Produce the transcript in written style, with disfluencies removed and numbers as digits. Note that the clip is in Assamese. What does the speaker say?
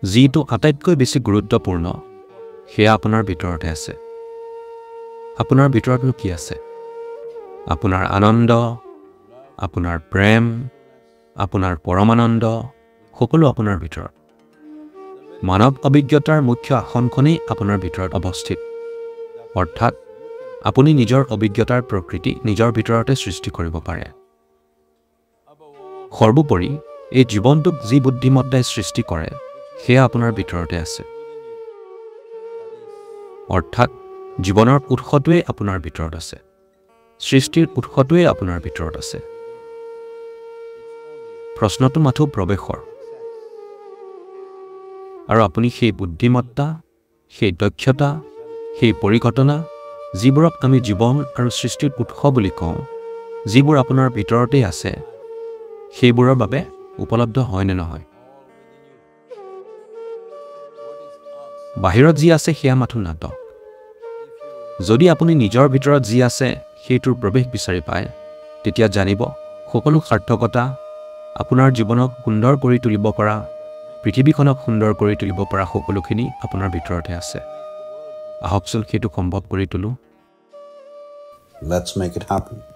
যিটো আটাইতকৈ বেছি গুৰুত্বপূৰ্ণ সেয়া আপোনাৰ ভিতৰতে আছে আপোনাৰ ভিতৰতনো কি আছে আপোনাৰ আনন্দ আপোনাৰ প্ৰেম আপোনাৰ পৰমানন্দ সকলো আপোনাৰ ভিতৰত মানৱ অভিজ্ঞতাৰ মুখ্য আসনখনেই আপোনাৰ ভিতৰত অৱস্থিত অৰ্থাৎ আপুনি নিজৰ অভিজ্ঞতাৰ প্ৰকৃতি নিজৰ ভিতৰতে সৃষ্টি কৰিব পাৰে সৰ্বোপৰি এই জীৱনটোক যি বুদ্ধিমত্তাই সৃষ্টি কৰে সেয়া আপোনাৰ ভিতৰতে আছে অৰ্থাৎ জীৱনৰ উৎসটোৱে আপোনাৰ ভিতৰত আছে সৃষ্টিৰ উৎসটোৱে আপোনাৰ ভিতৰত আছে প্ৰশ্নটো মাথো প্ৰৱেশৰ আৰু আপুনি সেই বুদ্ধিমত্তা সেই দক্ষতা সেই পৰিঘটনা যিবোৰক আমি জীৱন আৰু সৃষ্টিৰ উৎস বুলি কওঁ যিবোৰ আপোনাৰ ভিতৰতে আছে সেইবোৰৰ বাবে উপলব্ধ হয় নে নহয় বাহিৰত যি আছে সেয়া মাথো নাটক যদি আপুনি নিজৰ ভিতৰত যি আছে সেইটোৰ প্ৰৱেশ বিচাৰি পায় তেতিয়া জানিব সকলো সাৰ্থকতা আপোনাৰ জীৱনক সুন্দৰ কৰি তুলিব পৰা পৃথিৱীখনক সুন্দৰ কৰি তুলিব পৰা সকলোখিনি আপোনাৰ ভিতৰতে আছে আহকচোন সেইটো সম্ভৱ কৰি তুলো Let's make it happen.